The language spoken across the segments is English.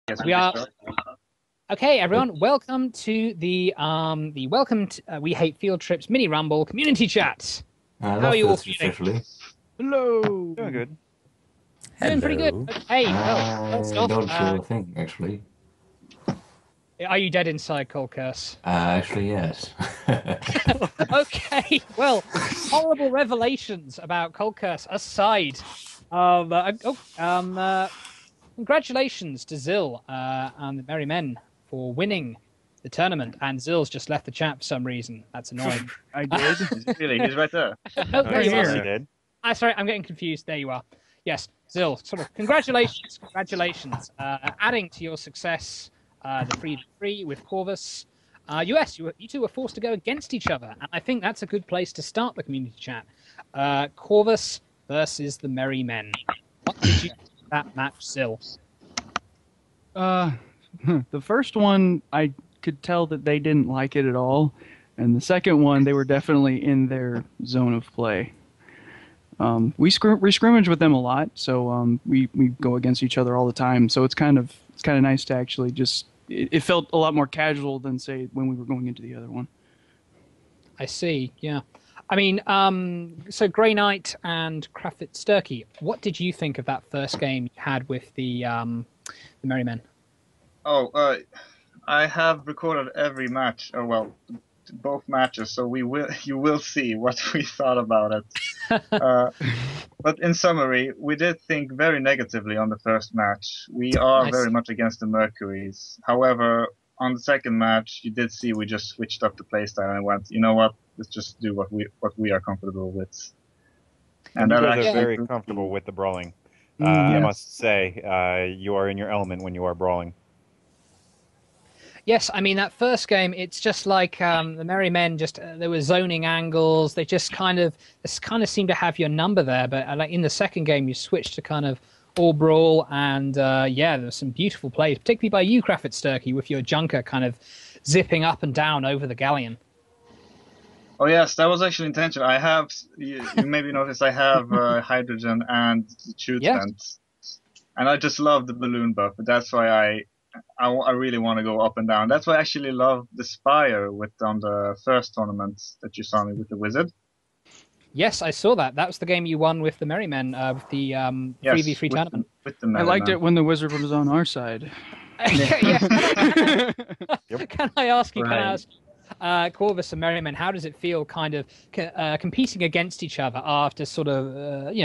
Yes, we are. Okay, everyone, welcome to the We Hate Field Trips mini rumble community chat. I How love are you all field trips, feeling? actually. Hello. Doing good. Doing pretty good. Hello. Okay, well, first I off, don't feel a thing, actually. are you dead inside, Coldcurse? Actually, yes. Okay, well, horrible revelations about Coldcurse aside. Congratulations to Zill and the Merry Men for winning the tournament. And Zill's just left the chat for some reason. That's annoying. I did. Really, he's right there. Oh, there you yes, are. he did. Sorry, I'm getting confused. There you are. Yes, Zill, sort of congratulations. Adding to your success, the 3-3 with Corvus. US, you two were forced to go against each other, and I think that's a good place to start the community chat. Corvus versus the Merry Men. What did you think of that match, Zill? The first one, I could tell that they didn't like it at all, and the second one, they were definitely in their zone of play. We scrimmage with them a lot, so we go against each other all the time. So it's kind of nice to actually just. It felt a lot more casual than say when we were going into the other one. I see. Yeah, I mean, so Grayknight and Cafersky, what did you think of that first game you had with the Merry Men? Oh, I have recorded every match, or well, both matches, so you will see what we thought about it. But in summary, we did think very negatively on the first match. We are very much against the Mercuries. However, on the second match, you did see we just switched up the playstyle and went, you know what, let's just do what we are comfortable with. And you guys are very comfortable with the brawling. Yes. I must say, you are in your element when you are brawling. Yes, I mean, that first game, it's just like the Merry Men, there were zoning angles. They just kind of seemed to have your number there. But like in the second game, you switched to kind of all brawl. And there was some beautiful plays, particularly by you, Cafersky, with your Junker kind of zipping up and down over the galleon. Oh, yes, that was actually intentional. I have, you maybe noticed, I have hydrogen and shoot vents. And I just love the balloon buff. That's why I really want to go up and down. That's why I actually love the Spire on the first tournament that you saw me with the Wizard. Yes, I saw that. That was the game you won with the Merry Men, with the 3v3 tournament. With the Merry I liked Men. it when the Wizard was on our side. Can I ask you, Corvus and Merry Men, how does it feel kind of competing against each other after sort of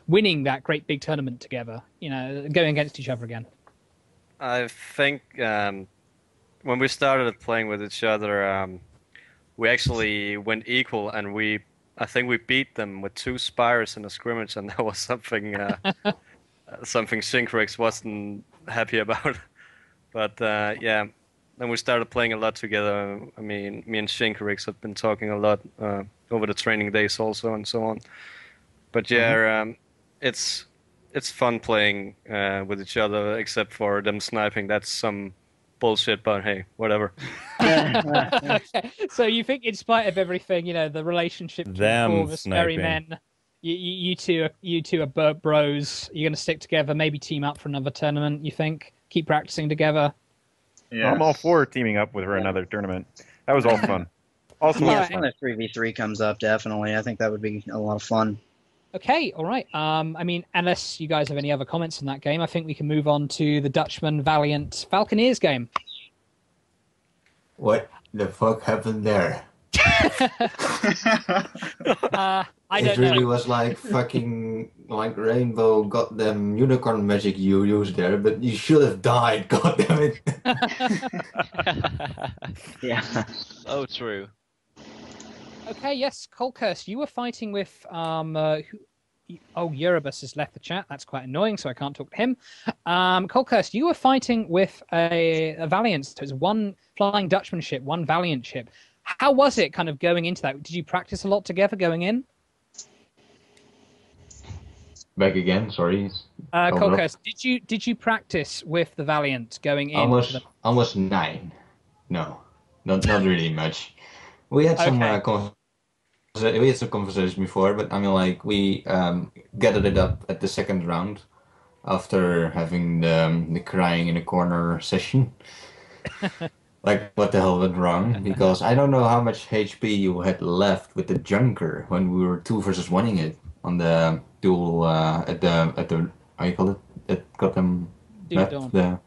winning that great big tournament together, going against each other again? I think when we started playing with each other, we actually went equal, and I think we beat them with 2 Spires in a scrimmage, and that was something something Shinkurex wasn't happy about. But then we started playing a lot together. I mean, me and Shinkurex have been talking a lot over the training days also, and so on. But it's fun playing with each other, except for them sniping. That's some bullshit, but hey, whatever. So you think, in spite of everything, the relationship between Corvus, Merry Men, you two are bros. You're going to stick together, maybe team up for another tournament, you think? Keep practicing together? Yeah. I'm all for teaming up with her another tournament. That was all fun. Also, when a 3v3 comes up, definitely. I think that would be a lot of fun. Okay, all right. I mean, unless you guys have any other comments on that game, I think we can move on to the Dutchman Valiant Falconeers game. What the fuck happened there? It really was like fucking like Rainbow goddamn unicorn magic you used there, but you should have died, goddammit. Yeah. Oh, true. Okay, yes, Coldcurse, you were fighting with Eurobus has left the chat. That's quite annoying, so I can't talk to him. Coldcurse, you were fighting with a Valiant. So it was one Flying Dutchman ship, one Valiant ship. How was it kind of going into that? Did you practice a lot together going in? Back again, sorry. Coldcurse, did you practice with the Valiant going in? Almost 9. No, not really much. We had some conversations before, but I mean, like we gathered it up at the second round, after having the crying in a corner session. Like, what the hell went wrong? Because I don't know how much HP you had left with the Junker when we were 2 versus 1ing it on the duel at the how you call it? That got them map. No,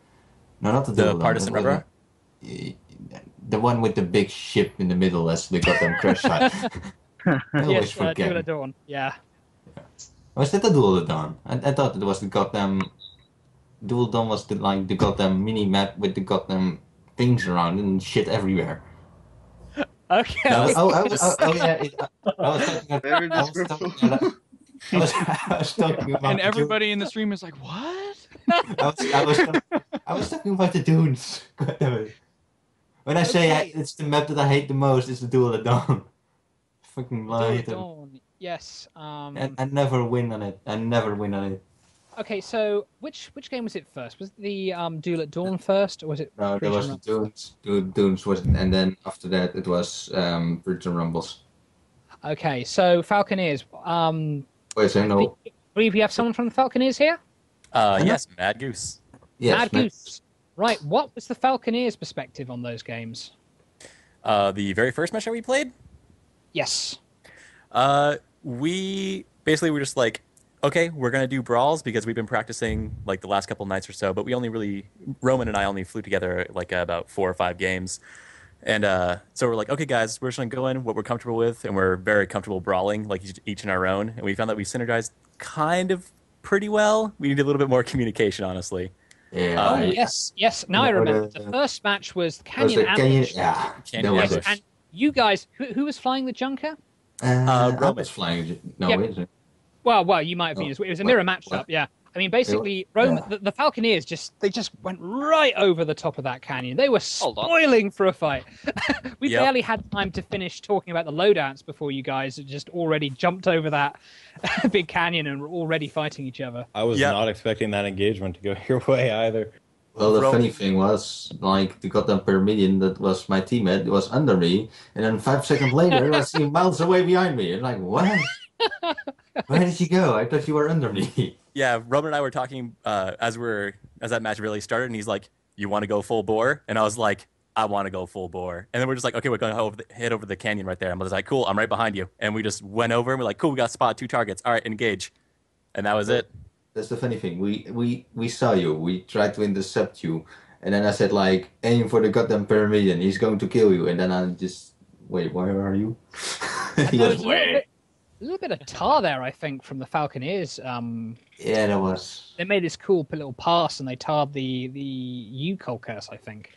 not the duel. Partisan rubber. The one with the big ship in the middle as the goddamn crash site. I always forget. Duel at Dawn. Yeah. Was that the Duel at Dawn? I thought it was the goddamn Duel Dawn was the goddamn mini map with the goddamn things around and shit everywhere. Okay. No, I was talking about And everybody in the stream is like, what? I was talking about the dunes. When I say it's the map that I hate the most, it's the Duel at Dawn. Fucking lie. Yes. I never win on it. Okay, so which game was it first? Was it the Duel at Dawn first, or was it? No, there was the Dunes. Dunes was, and then after that it was Virgin Rumbles. Okay, so Falconeers. Wait, so no. Believe we have someone from the Falconeers here. Yes, Madgoose. Yes, Madgoose. Right. What was the Falconeers' perspective on those games? The very first match that we played. Yes. We basically were just like, okay, we're going to do brawls because we've been practicing like the last couple nights or so, but Roman and I only flew together like about 4 or 5 games. And so we're like, okay, guys, we're just going to go in what we're comfortable with, and we're very comfortable brawling, like each in our own. And we found that we synergized kind of pretty well. We needed a little bit more communication, honestly. Yeah. Yes. Now I remember. The first match was Canyon Yeah. And you guys, who was flying the Junker? Roman was flying. No, Yeah. is it? Well, you might have been. It was a mirror matchup, yeah. I mean, basically, the Falconeers just went right over the top of that canyon. They were spoiling for a fight. We barely had time to finish talking about the loadouts before you guys had just already jumped over that big canyon and were already fighting each other. I was not expecting that engagement to go your way either. Well, the funny thing was, like, the goddamn Pyramidian that was my teammate was under me, and then 5 seconds later, it was miles away behind me. And like, what? Where did you go? I thought you were under me. Yeah, Roman and I were talking as that match really started, and he's like, "You want to go full bore?" And I was like, "I want to go full bore." And then we're just like, "Okay, we're going to head over the canyon right there." And I was like, "Cool, I'm right behind you." And we just went over, and we're like, "Cool, we got spot 2 targets. All right, engage." And that was it. That's the funny thing. We saw you. We tried to intercept you, and then I said like, "Aim for the goddamn Pyramidian. He's going to kill you." And then I just wait. Where are you? He was way. A little bit of tar there, I think, from the Falconeers. Yeah, there was. They made this cool little pass, and they tarred the Coldcurse, I think.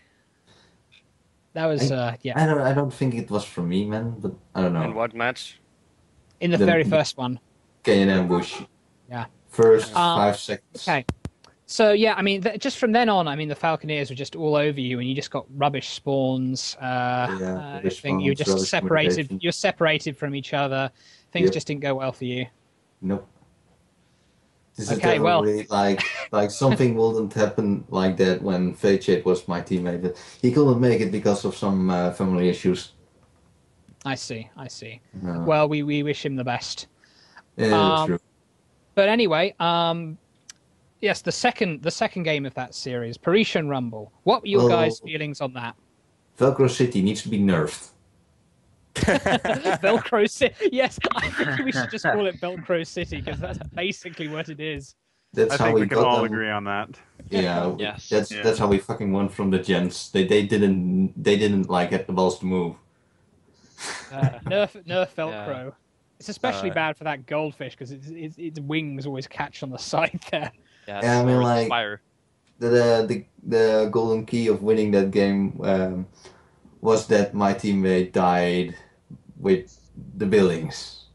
That was, yeah. I don't think it was from me, man, but I don't know. In what match? In the very first one. Canyon ambush. Yeah. First 5 seconds. Okay. So, yeah, I mean, just from then on, I mean, the Falconeers were just all over you, and you just got rubbish spawns. Rubbish spawns, you were just separated. communication. You're separated from each other. Things just didn't go well for you. Nope. This Okay, is well. definitely like something wouldn't happen like that when Faychit was my teammate. But he couldn't make it because of some family issues. I see. Well, we wish him the best. Yeah, true. But anyway, yes, the second game of that series, Parisian Rumble. What were your guys' feelings on that? Velcro City needs to be nerfed. Velcro City. Yes, I think we should just call it Velcro City because that's basically what it is. That's I how think we can all them. agree on that. Yeah, Yes. That's how we fucking won from the gents. They didn't like get the balls to move. Nerf Velcro. It's especially bad for that goldfish because its wings always catch on the side there. Yeah, I mean, like Spire. the golden key of winning that game was that my teammate died with the billings,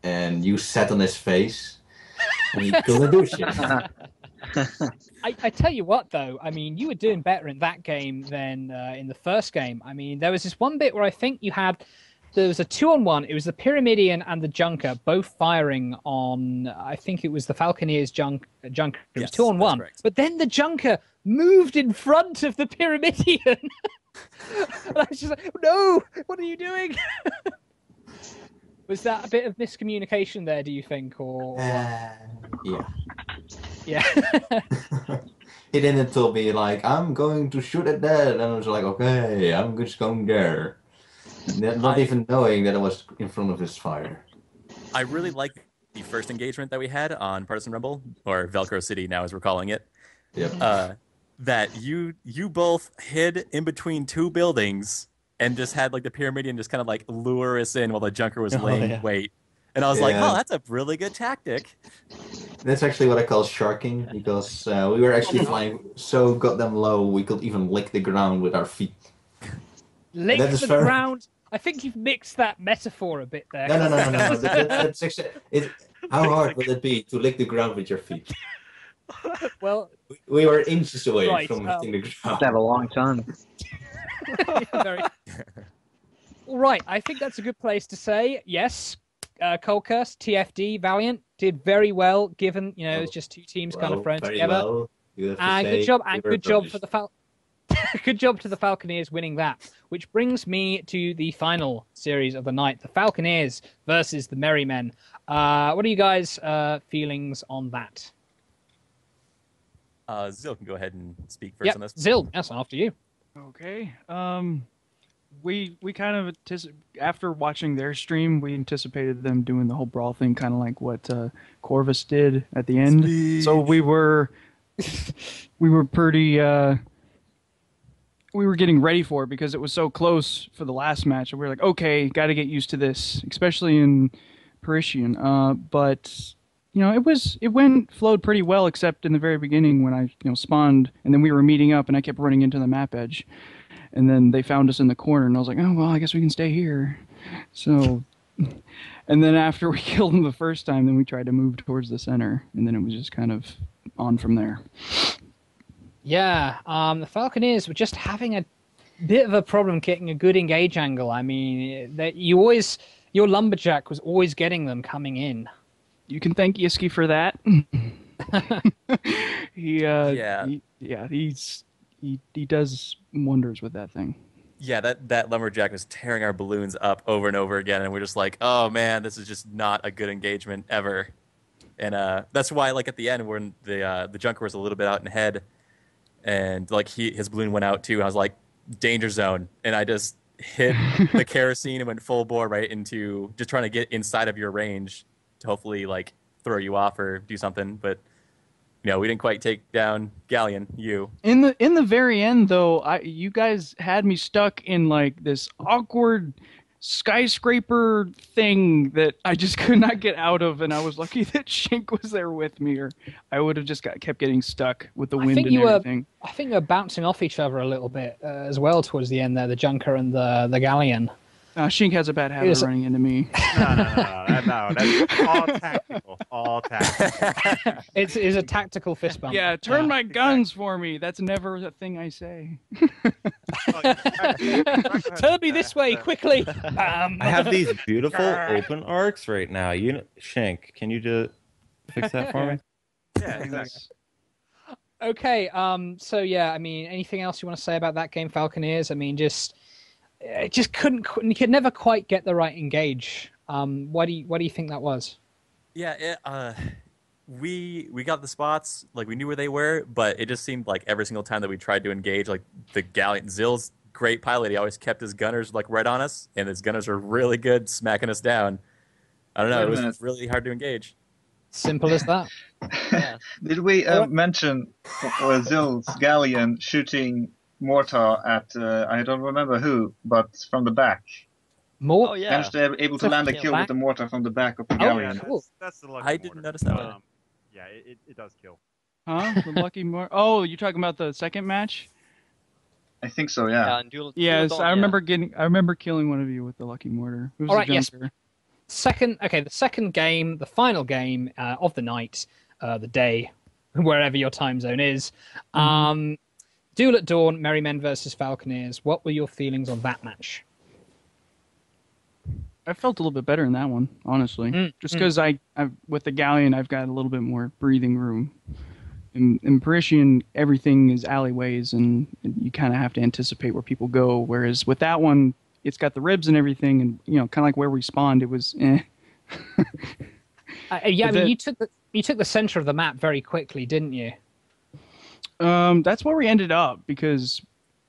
and you sat on his face, and he couldn't do shit. I tell you what, though, I mean, you were doing better in that game than in the first game. I mean, there was this one bit where I think there was a 2-on-1. It was the Pyramidian and the Junker both firing on, I think it was the Falconeers Junker. It was 2-on-1. But then the Junker moved in front of the Pyramidian. And I was just like, no, what are you doing? Was that a bit of miscommunication there, do you think? Or Yeah. Yeah. He didn't tell me, like, I'm going to shoot at that. And I was like, okay, I'm just going there. Not even knowing that I was in front of his fire. I really liked the first engagement that we had on Partisan Rumble, or Velcro City now as we're calling it. Yep. That you both hid in between two buildings and just had like the Pyramidion just kind of like lure us in while the Junker was laying wait. And I was like, oh, that's a really good tactic. That's actually what I call sharking, because we were actually flying so goddamn low we could even lick the ground with our feet. Lick the ground? I think you've mixed that metaphor a bit there. No. That's actually, how hard would it be to lick the ground with your feet? Well, we were inches away from hitting the ground. Have a long tongue. Right, I think that's a good place to say yes. Coldcurse, TFD, Valiant did very well, given it's just two teams kind of thrown together. And good job for the good job to the Falconeers winning that. Which brings me to the final series of the night: the Falconeers versus the Merry Men. What are you guys' feelings on that? Zill can go ahead and speak first on this. Zill, yes, after you. Okay. We kind of after watching their stream, we anticipated them doing the whole brawl thing, kind of like what Corvus did at the end. Speed. So we were pretty. We were getting ready for it because it was so close for the last match, and we were like, okay, got to get used to this, especially in Parisian. But it flowed pretty well, except in the very beginning when I spawned, and then we were meeting up, and I kept running into the map edge. And then they found us in the corner, and I was like, oh, well, I guess we can stay here. So, and then after we killed them the first time, then we tried to move towards the center, and then it was just kind of on from there. Yeah, the Falconeers were just having a bit of a problem getting a good engage angle. I mean, your Lumberjack was always getting them coming in. You can thank Yiski for that. He does wonders with that thing. Yeah, that Lumberjack was tearing our balloons up over and over again, and we're just like, oh man, this is just not a good engagement ever. And that's why, like, at the end when the Junker was a little bit out in head, and like his balloon went out too, I was like, danger zone, and I just hit the kerosene and went full bore right into just trying to get inside of your range to hopefully like throw you off or do something, but. We didn't quite take down Galleon. In the very end, though, you guys had me stuck in like this awkward skyscraper thing that I just could not get out of, and I was lucky that Shink was there with me, or I would have just kept getting stuck with the wind and everything. I think you were bouncing off each other a little bit as well towards the end there, the Junker and the Galleon. Shink has a bad habit of running into me. No, that's all tactical. It's a tactical fist bump. Yeah, turn my guns for me. That's never a thing I say. Turn me this way, quickly. I have these beautiful open arcs right now. Shank, can you just fix that for me? Yeah, exactly. Okay, so yeah, I mean, anything else you want to say about that game, Falconeers? I mean, it just you could never quite get the right engage. Why do you think that was? Yeah, we got the spots, like we knew where they were, but it just seemed like every single time that we tried to engage, like the Galleon, Zill's great pilot, he always kept his gunners like right on us, and his gunners were really good smacking us down. I don't know, it was really hard to engage. Simple as that. Yeah. Did we mention Zill's Galleon shooting mortar at I don't remember who, but from the back? Managed to able to land a kill with the mortar from the back of the Galleon. Cool. That's the lucky I didn't notice that one. Yeah, it does kill. Huh? The lucky mortar? Oh, you're talking about the second match? I think so. Yeah. Yes, I remember killing one of you with the lucky mortar. It was all right. Yes. The second game, the final game of the night, the day, wherever your time zone is. Duel at Dawn, Merry Men versus Falconeers. What were your feelings on that match? I felt a little bit better in that one, honestly. Just because I with the Galleon, I've got a little bit more breathing room. In Parisian, everything is alleyways, and you kind of have to anticipate where people go. Whereas with that one, it's got the ribs and everything, and kind of like where we spawned, it was. Yeah, I mean, you took the center of the map very quickly, didn't you? That's where we ended up because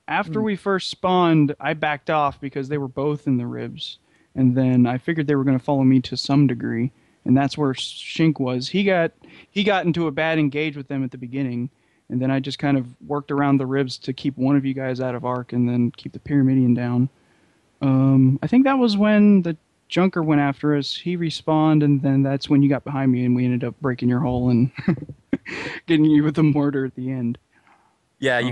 after we first spawned, I backed off because they were both in the ribs, and then I figured they were going to follow me to some degree, and that's where Shink was. He got into a bad engage with them at the beginning, and then I just kind of worked around the ribs to keep one of you guys out of arc, and then keep the Pyramidion down. I think that was when the Junker went after us. He respawned, and then that's when you got behind me, and we ended up breaking your hull and getting you with the mortar at the end. Yeah, you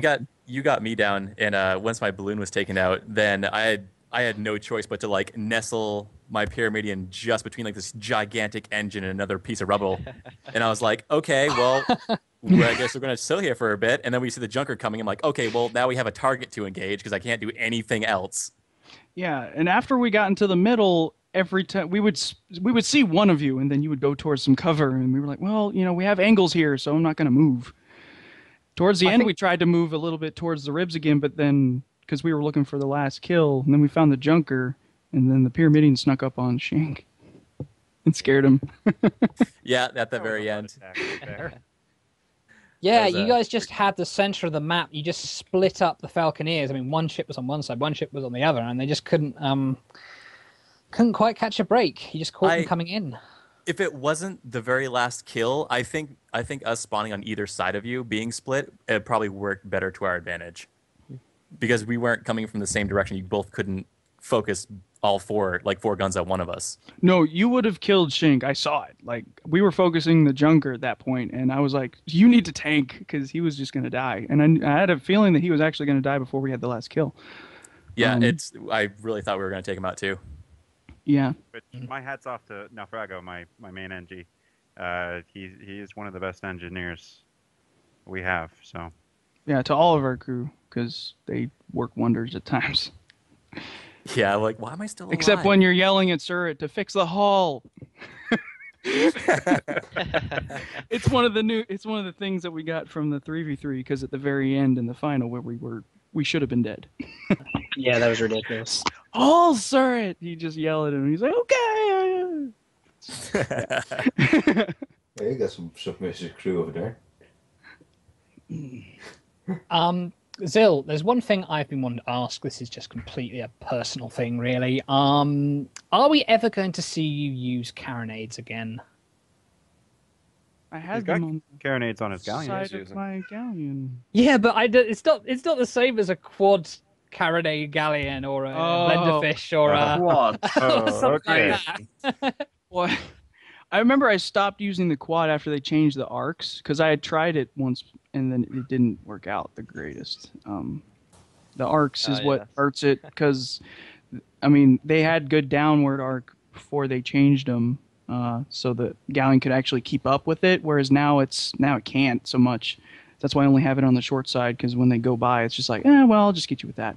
got me down, and once my balloon was taken out, then I had no choice but to like nestle my Pyramidion just between like this gigantic engine and another piece of rubble, and I was like, okay, well, I guess we're gonna sit here for a bit, and then we see the Junker coming. I'm like, okay, well, now we have a target to engage because I can't do anything else. Yeah, and after we got into the middle, every time we would see one of you, and then you would go towards some cover, and we were like, well, we have angles here, so I'm not going to move. Towards the end, we tried to move a little bit towards the ribs again, but then because we were looking for the last kill, and then we found the Junker, and then the Pyramidion snuck up on Shink and scared him. Yeah, at the very end. Yeah, you guys just had the center of the map. You just split up the Falconeers. I mean, one ship was on one side, one ship was on the other, and they just couldn't quite catch a break. You just caught them coming in. If it wasn't the very last kill, I think us spawning on either side of you being split, it probably worked better to our advantage. Because we weren't coming from the same direction. You both couldn't focus all four guns at one of us. No, you would have killed Shink. I saw it. Like, we were focusing the Junker at that point, and I was like, you need to tank, because he was just going to die. And I had a feeling that he was actually going to die before we had the last kill. Yeah, I really thought we were going to take him out, too. Yeah. But my hat's off to Naufrago, my main NG. He is one of the best engineers we have, so... Yeah, to all of our crew, because they work wonders at times. Yeah, like, why am I still alive? Except when you're yelling at Surrett to fix the hull. It's one of the things that we got from the 3v3, because at the very end in the final where we should have been dead. Yeah, that was ridiculous. Oh, Surrett! You just yell at him, and he's like, okay! Yeah, you got some submissive crew over there. Zill, there's one thing I've been wanting to ask. This is just completely a personal thing, really. Are we ever going to see you use carronades again? I had them on carronades on his galleon. side of my galleon. Yeah, but it's not the same as a quad carronade galleon or a blenderfish or a Quad. something okay. like that. Well, I remember I stopped using the quad after they changed the arcs, because I had tried it once and then it didn't work out the greatest. The arcs is what hurts it, because, I mean, they had good downward arc before they changed them, so the galleon could actually keep up with it, whereas now it can't so much. That's why I only have it on the short side, because when they go by, it's just like, well, I'll just get you with that.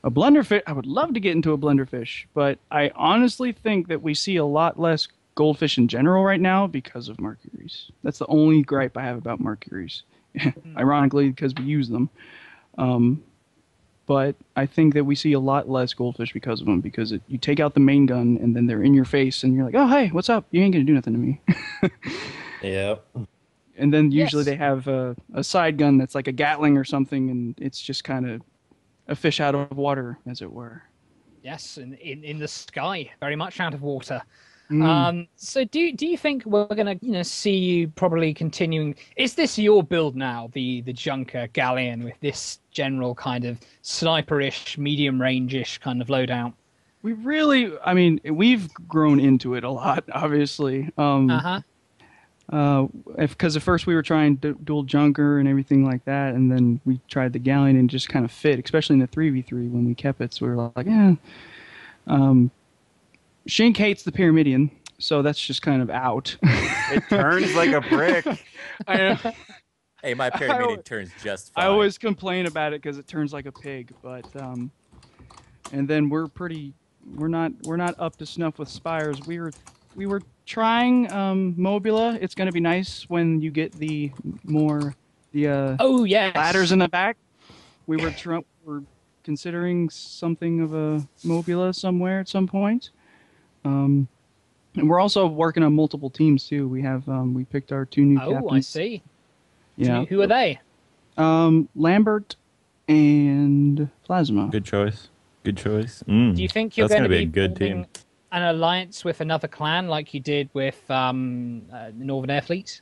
A blenderfish, I would love to get into a blenderfish, but I honestly think that we see a lot less goldfish in general right now because of mercuries. That's the only gripe I have about mercuries. Ironically, because we use them. But I think that we see a lot less goldfish because of them, because you take out the main gun and then they're in your face and you're like, oh, hey, what's up? You ain't going to do nothing to me. Yeah. And then usually they have a side gun that's like a Gatling or something, and it's just kind of a fish out of water, as it were. Yes, in the sky, very much out of water. Mm. So do you think we're going to see you probably continuing? Is this your build now, the Junker Galleon, with this general kind of sniperish, medium range-ish kind of loadout? We've grown into it a lot, obviously. Because at first we were trying dual Junker and everything like that, and then we tried the Galleon and it just kind of fit, especially in the 3v3 when we kept it. So we were like, Shink hates the Pyramidion, so that's just kind of out. It turns like a brick. I know. Hey, my Pyramidion turns just fine. I always complain about it because it turns like a pig, but and then we're not up to snuff with Spires. We were trying Mobula. It's going to be nice when you get the ladders in the back. We're considering something of a Mobula somewhere at some point. And we're also working on multiple teams too. We have we picked our 2 new captains. Oh, I see. Yeah. Who are they? Lambert and Plasma. Good choice. Good choice. Do you think you're That's going to gonna be a good forming team. an alliance with another clan like you did with the Northern Air Fleet?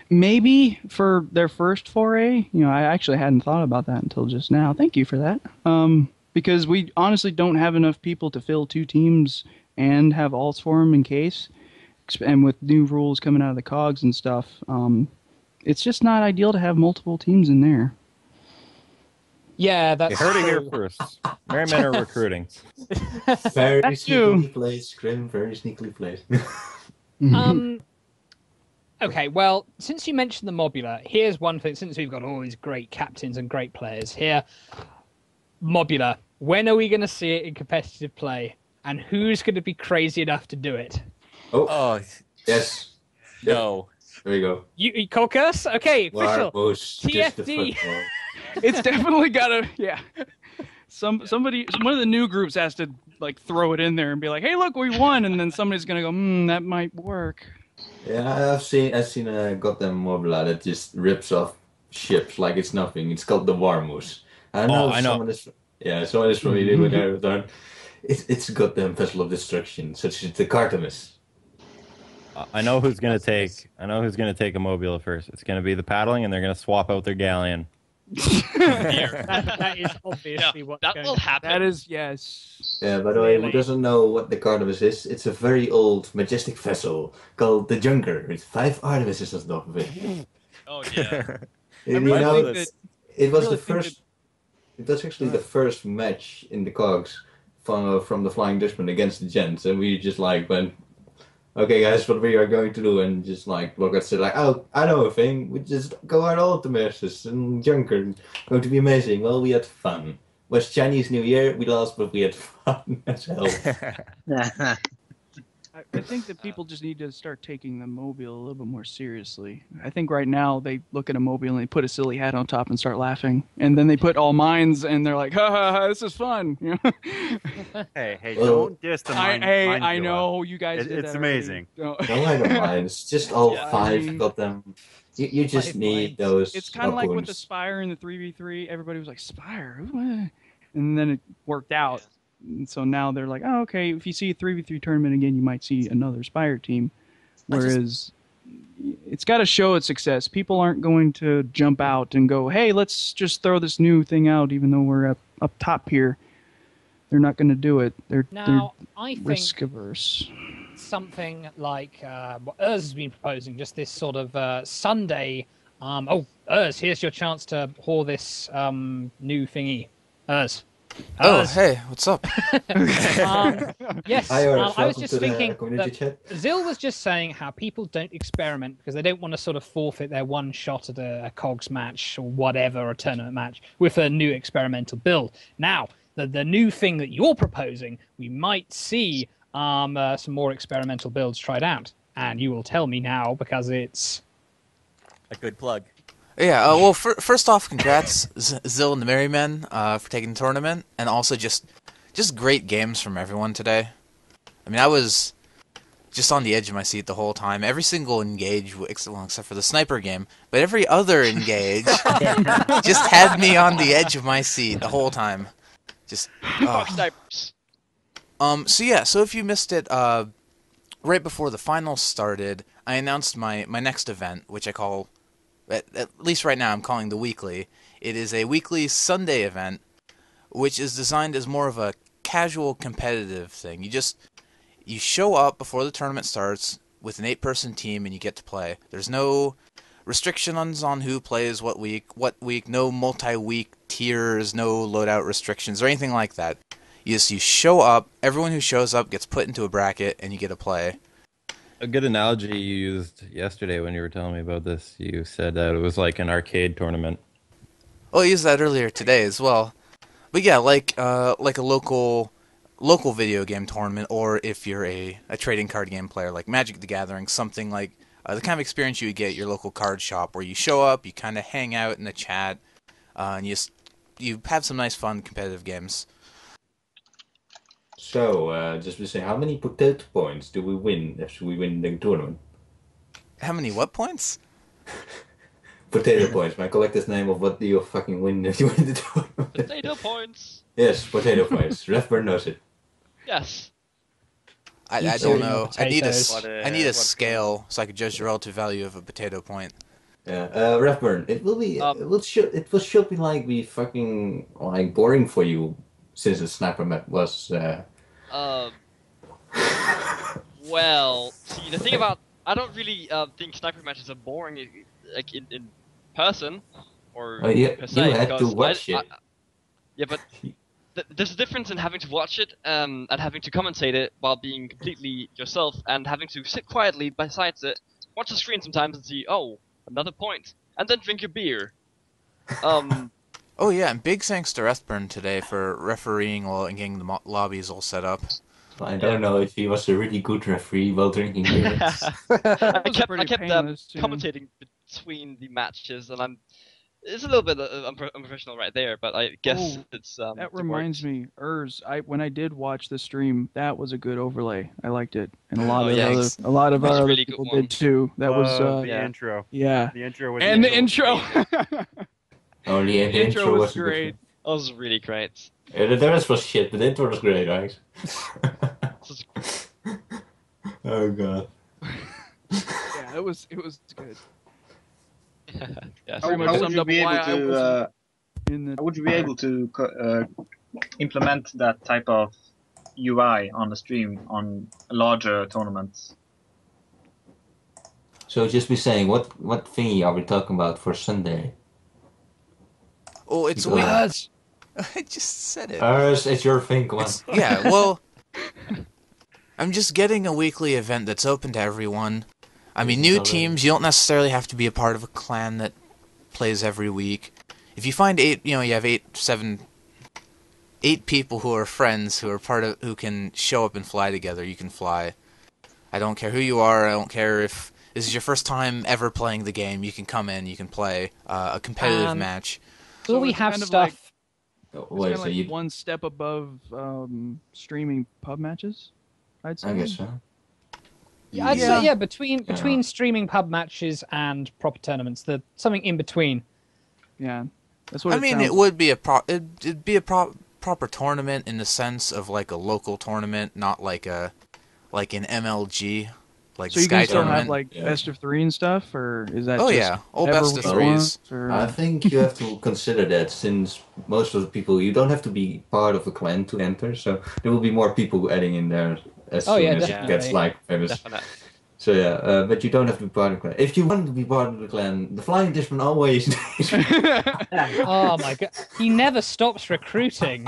Maybe for their first foray. I actually hadn't thought about that until just now. Thank you for that. Because we honestly don't have enough people to fill 2 teams and have alts for them in case. And with new rules coming out of the cogs and stuff, it's just not ideal to have multiple teams in there. Yeah, You that's heard it here true. first. Merrymen are recruiting. Very That's you. sneakily played, Scrim. Very sneakily played. Okay, well, since you mentioned the Mobula, here's one thing. Since we've got all these great captains and great players here, Mobula, when are we going to see it in competitive play? And who's going to be crazy enough to do it? Oh, Yes. no. There you go. You Coldcurse? Okay, official. Warbush, just the TFD. football. It's definitely got to, somebody, one of the new groups has to like throw it in there and be like, hey, look, we won. And then somebody's going to go, that might work. Yeah, I've seen a goddamn Mobula that just rips off ships like it's nothing. It's called the Warmoose. I know. Someone is familiar with RethBurn. It's a goddamn vessel of destruction, such as the Cartamus. I know who's gonna take a Mobula first. It's gonna be the paddling, and they're gonna swap out their galleon. That is obviously what that will happen. That is, yes. Yeah, by the way, who Really? doesn't know what the Corvus is? It's a very old, majestic vessel called the Junker, with 5 artificers on top of it. Oh yeah. And, really think it that- was really the think first. It was actually the first match in the cogs from the Flying Dutchman against the Gents, and we just like went, okay, guys, what we are going to do, and just like Lockhart said, like, oh, I know a thing. We just go out all the messes and Junker, going to be amazing. Well, we had fun. Was Chinese New Year? We lost, but we had fun as hell. I think that people just need to start taking the Mobile a little bit more seriously. I think right now they look at a Mobile and they put a silly hat on top and start laughing, and then they put all mines and they're like, ha ha ha, this is fun. Hey, Well, don't diss the I know you guys. did It's that already. amazing. No. No, I don't mind. It's just all Yeah, I 5 mean- got them. You just 5 need points. those. It's kind of like with the harpoons. Spire and the 3v3. Everybody was like, Spire? Who? And then it worked out. And so now they're like, oh, okay, if you see a 3v3 tournament again, you might see another Spire team. Whereas it's got to show its success. People aren't going to jump out and go, hey, let's just throw this new thing out even though we're up top here. They're not going to do it. They're I think risk averse. something like what Urs has been proposing, just this sort of Sunday. Urs, here's your chance to whore this new thingy. Urs. Oh, hey, what's up? Yes, Hi, Urs, I was welcome just to the thinking community that chat. Zill was just saying how people don't experiment because they don't want to sort of forfeit their one shot at a COGS match or whatever, a tournament match, with a new experimental build. Now, the new thing that you're proposing, we might see some more experimental builds tried out. And you will tell me now because it's... A good plug. Yeah, well, first off, congrats, Zill and the Merrymen, for taking the tournament, and also just great games from everyone today. I mean, I was just on the edge of my seat the whole time. Every single engage, except for the sniper game, but every other engage just had me on the edge of my seat the whole time. Just Snipers. So if you missed it, right before the finals started, I announced my next event, which I call, at least right now, I'm calling the weekly. It is a weekly Sunday event, which is designed as more of a casual competitive thing. You show up before the tournament starts with an 8-person team and you get to play. There's no restrictions on who plays what week, no multi-week tiers, no loadout restrictions or anything like that. You show up, everyone who shows up gets put into a bracket and you get to play. A good analogy you used yesterday when you were telling me about this, you said that it was like an arcade tournament. Well, I used that earlier today as well. But yeah, like a local video game tournament, or if you're a trading card game player like Magic the Gathering, something like the kind of experience you would get at your local card shop, where you show up, you kind of hang out in the chat, and you just you have some nice, fun, competitive games. So, just to say, how many potato points do we win if we win the tournament? How many what points? Potato points, my collector's name of what do you fucking win if you win the tournament? Potato points. Yes, potato points. RethBurn knows it. Yes. I Eat don't your know. I need a potatoes. scale so I could judge the relative value of a potato point. Yeah, RethBurn, it will be, it should be like be fucking like boring for you since the sniper map was. Well, see, the thing about I don't really think sniper matches are boring, like in person or per se. You had to because watch it. Yeah, but there's a difference in having to watch it and having to commentate it while being completely yourself and having to sit quietly beside it, watch the screen sometimes and see, oh, another point, and then drink your beer. Oh yeah, and big thanks to RethBurn today for refereeing while and getting the lobbies all set up. I don't know if he was a really good referee while drinking beer. I kept commentating between the matches, and it's a little bit unprofessional right there, but I guess it's that reminds me, when I did watch the stream, that was a good overlay. I liked it, and a lot of our other people did too. That was the intro. Yeah, the intro was and the intro. Only the intro was great. That was really great. Yeah, the rest was shit, but the intro was great, guys. Oh god. Yeah, it was good. Yes. How would you be able to implement that type of UI on the stream on larger tournaments? So just be saying, what thingy are we talking about for Sunday? Oh, it's weird. I just said it. It's your thing, come on. Yeah, well, I'm just getting a weekly event that's open to everyone. I mean, new teams, you don't necessarily have to be a part of a clan that plays every week. If you find you have 8 people who are friends, who can show up and fly together, you can fly. I don't care who you are, I don't care if this is your first time ever playing the game, you can come in, you can play a competitive match. So we have stuff... It's kind of one step above streaming pub matches, I'd say. I guess so. Yeah, I'd say between streaming pub matches and proper tournaments, there's something in between. Yeah, that's what. It would be it'd be a proper tournament in the sense of like a local tournament, not like an MLG. Like so you Sky can still tournament. have like best of 3 and stuff, or is that? Oh just yeah, all best of 3s. I think you have to consider that since most of the people, you don't have to be part of a clan to enter, so there will be more people adding in there as soon as it gets like famous. Definitely. So yeah, but you don't have to be part of the clan. If you want to be part of the clan, the Flying Dutchman always. Oh my god, he never stops recruiting.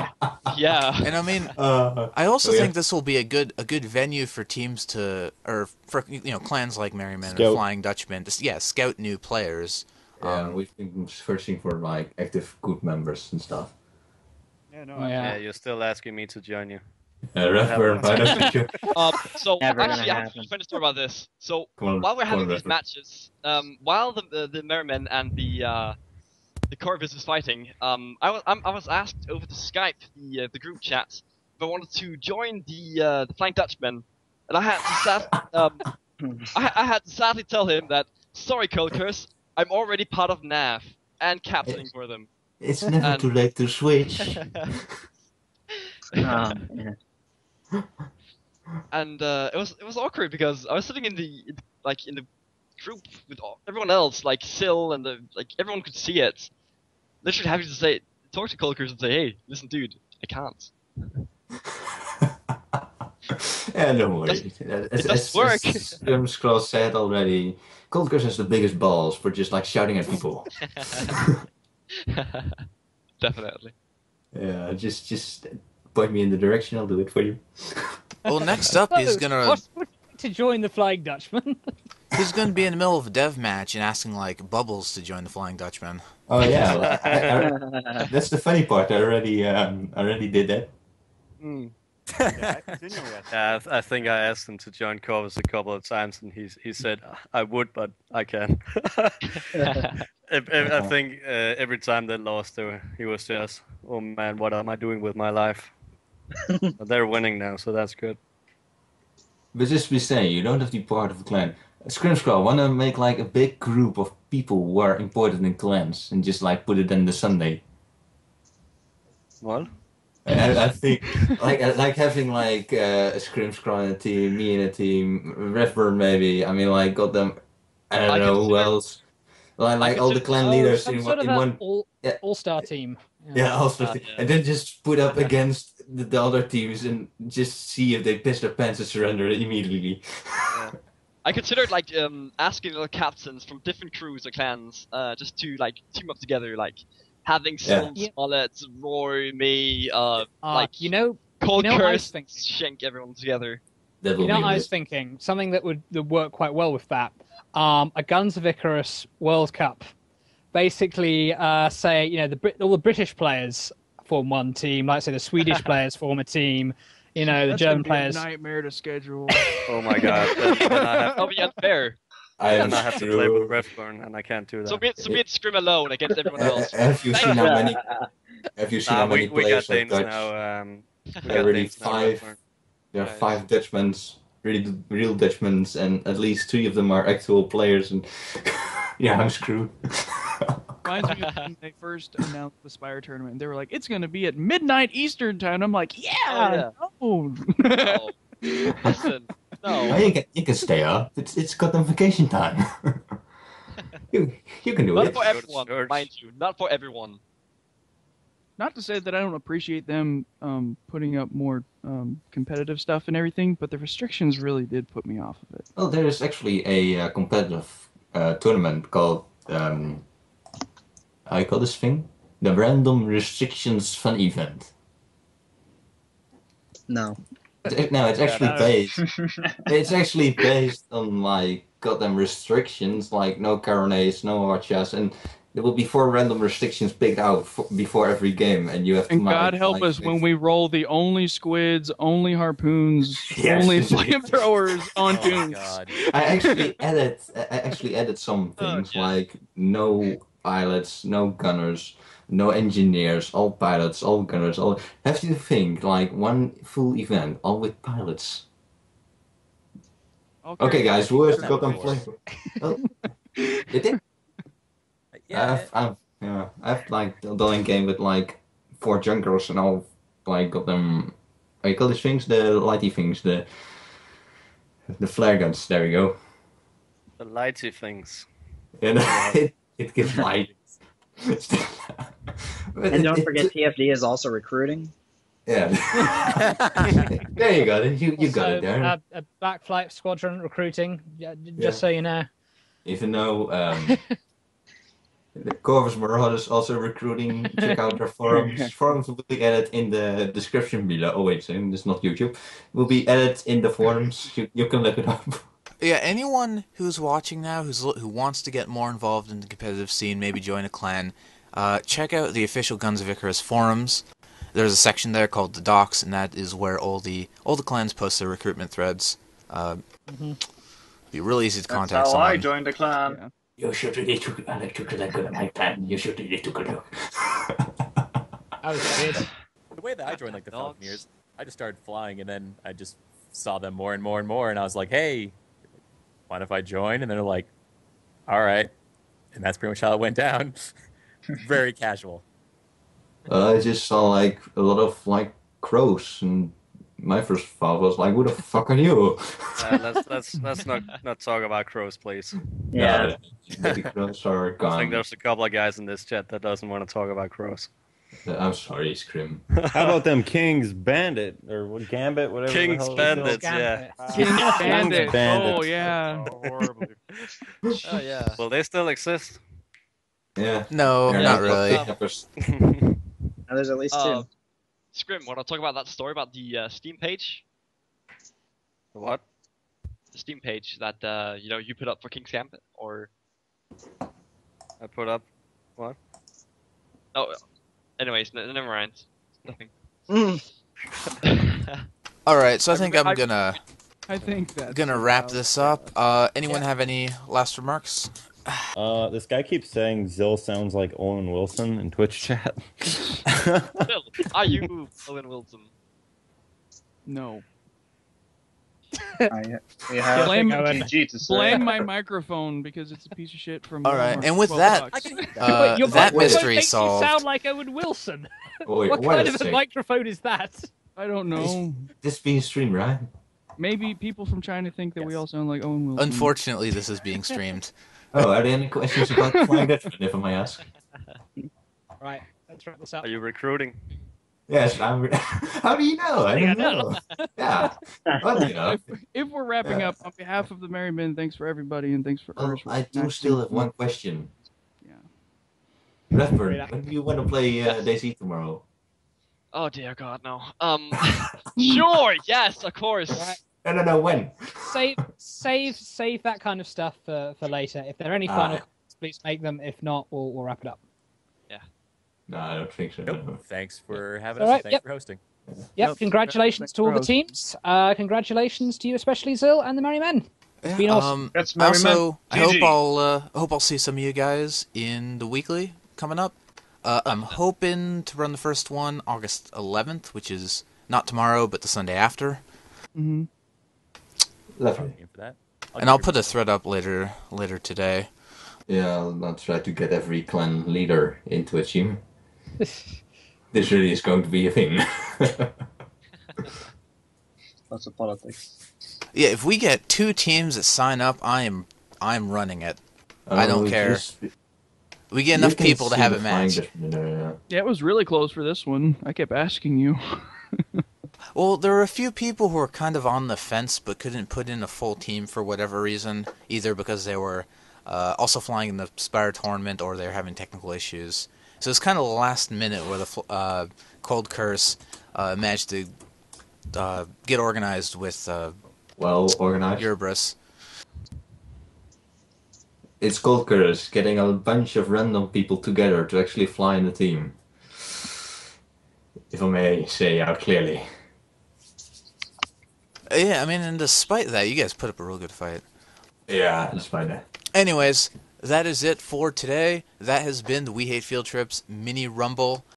Yeah, and I mean, I also think this will be a good venue for teams for clans like Merryman or Flying Dutchman to scout new players. Yeah, we've been searching for like active group members and stuff. Yeah, no. Yeah, you're still asking me to join you. RethBurn, why don't you? So Never actually, gonna I have happen. a funny story about this. So Come while we're having these RethBurn. matches, while the Merrymen and the Corvus is fighting, I was asked over to Skype the group chat if I wanted to join the Flying Dutchman, and I had to sadly tell him that sorry, Coldcurse, I'm already part of NAF and captaining for them. It's never too late to switch. Yeah. And it was awkward because I was sitting in the group with everyone else, like Sil and everyone could see it. Literally having to talk to Coldcurse and say, "Hey, listen, dude, I can't." Yeah, don't worry. It does work. Skrimskraw said already, Coldcurse has the biggest balls for just like shouting at people. Definitely. Yeah, just point me in the direction, I'll do it for you. Well, next up he's gonna to join the Flying Dutchman. He's gonna be in the middle of a dev match and asking like Bubbles to join the Flying Dutchman. Oh yeah, well, that's the funny part. I already did that. I think I asked him to join Corvus a couple of times, and he said I would, but I can. I think every time they lost, he was just, oh man, what am I doing with my life? But they're winning now, so that's good. But just be saying, you don't have to be part of a clan. Skrimskraw, wanna make like a big group of people who are important in clans and just like put it in the Sunday. What? I think like having like a Skrimskraw in a team, me in a team, RethBurn maybe. I mean, like got them. I don't know who else. Like all the clan leaders in one. All-star team. Yeah, all-star team, and then just put up against the other teams and just see if they piss their pants and surrender immediately. I considered like asking the captains from different crews or clans just to like team up together, like having some Smollett, Roy, me, like Coldcurse, Shank everyone together. I was thinking something that would work quite well with that. A Guns of Icarus World Cup. Basically, say all the British players form one team. Like say the Swedish players form a team. The German players. Nightmare to schedule. Oh my god, that'll be unfair. I have to play with RethBurn, and I can't do that. So be it Scrim alone against everyone else. Have you seen how many? Have you seen how many players are Dutch? Now. There are 5. There are 5 Dutchmen, really real Dutchmen, and at least 3 of them are actual players. And I'm screwed. Reminds me of when they first announced the Spire tournament. They were like, "It's going to be at midnight Eastern time." I'm like, "Yeah, no." Listen, no. You can stay up. It's goddamn vacation time. you can do Not it. for everyone, mind you. Not for everyone. Not to say that I don't appreciate them putting up more competitive stuff and everything, but the restrictions really did put me off of it. Well, there is actually a competitive tournament called how you call this thing? The Random Restrictions Fun Event. No. It's actually based. It's actually based on like goddamn restrictions, like no Caronets, no Archas, and there will be 4 random restrictions picked out before every game, and you have to. And God help us when we roll the only squids, only harpoons, only flamethrowers on tunes. I actually added some things like no pilots, no gunners, no engineers, all pilots, all gunners, all. Have to think like one full event, all with pilots. Okay, guys, who has got them flavor? Did it? Yeah. I've like done a game with like 4 junkers and all like got them. How you call these things? The lighty things, the flare guns. There we go. The lighty things. And it gives light. And don't forget, TFD is also recruiting. Yeah. There you go. You got it there. A backflight squadron recruiting. Just so you know. Even though the Corvus Marauder is also recruiting, check out their forums. Forums will be added in the description below. Oh wait, it's not YouTube. Will be added in the forums. You can look it up. Yeah, anyone who's watching now who wants to get more involved in the competitive scene, maybe join a clan, check out the official Guns of Icarus forums. There's a section there called the Docs, and that is where all the clans post their recruitment threads. Be really easy to contact someone. I joined the clan. Yeah. You should really took my clan. You should really took a look. That was good. The way that I joined like the Falconeers, I just started flying, and then I just saw them more and more and more, and I was like, hey, mind if I join? And they're like, all right. And that's pretty much how it went down. Very casual. I just saw like a lot of like crows, and my first thought was like, who the fuck are you? Let's not talk about crows, please. Yeah. The crows are gone. I think there's a couple of guys in this chat that doesn't want to talk about crows. I'm sorry, Scrim. How about them King's Bandit or what, Gambit, whatever? King's Bandits, yeah. King's Bandit. Oh yeah. Horribly. Oh yeah. Will they still exist? Yeah. No, not really. Now there's at least 2. Scrim, want to talk about that story about the Steam page? What? The Steam page that you put up for King's Gambit, or I put up what? Oh, anyways, never mind. Nothing. All right, so I think I'm gonna I think that's wrap about this up. Anyone have any last remarks? This guy keeps saying Zill sounds like Owen Wilson in Twitch chat. Still, are you Owen Wilson? No. We have Blame- GG to say. Blame my microphone because it's a piece of shit from. All right, Walmart. and with 12 that, bucks. Wait, your that microphone mystery makes solved. You sound like Owen Wilson. Wait, what wait kind a of a sec. microphone is that? I don't know. This being streamed, right? Maybe people from China think that we all sound like Owen Wilson. Unfortunately, this is being streamed. Oh, are there any questions about Flying Dutchman, if I may ask? Right, let's wrap this up. Are you recruiting? Yes, I'm. How do you know? I don't know. Yeah. Well, you know. If we're wrapping up, on behalf of the Merry Men, thanks for everybody and thanks for Oh, Urs. I do still have one question. Yeah. RethBurn, when do you want to play DayZ tomorrow? Oh dear God, no. Sure, yes, of course. Right. No, when? Save that kind of stuff for later. If there are any final comments, please make them. If not, we'll wrap it up. No, I don't think so. Nope. Thanks for having All us. right, Thanks yep. for hosting. Yep, Yep. congratulations to all the teams. Congratulations to you, especially Zill and the Merry Men. It's been awesome. That's I also GG. hope I'll see some of you guys in the weekly coming up. I'm hoping to run the first one August 11th, which is not tomorrow, but the Sunday after. Mm-hmm. Lovely. For that. And I'll put a thread up later today. Yeah, I'll try to get every clan leader into a team. This really is going to be a thing. Lots of politics. Yeah, if we get 2 teams that sign up, I'm running it. I don't care. We get enough people to have a match. Yeah, it was really close for this one. I kept asking you. Well, there were a few people who were kind of on the fence but couldn't put in a full team for whatever reason, either because they were also flying in the Spire tournament or they were having technical issues. So it's kind of last minute where the Coldcurse managed to get organized with well organized. Urbris. It's Coldcurse getting a bunch of random people together to actually fly in the team. If I may say out clearly. Yeah, I mean, and despite that, you guys put up a real good fight. Yeah, despite that. Anyways, that is it for today. That has been the We Hate Field Trips mini rumble.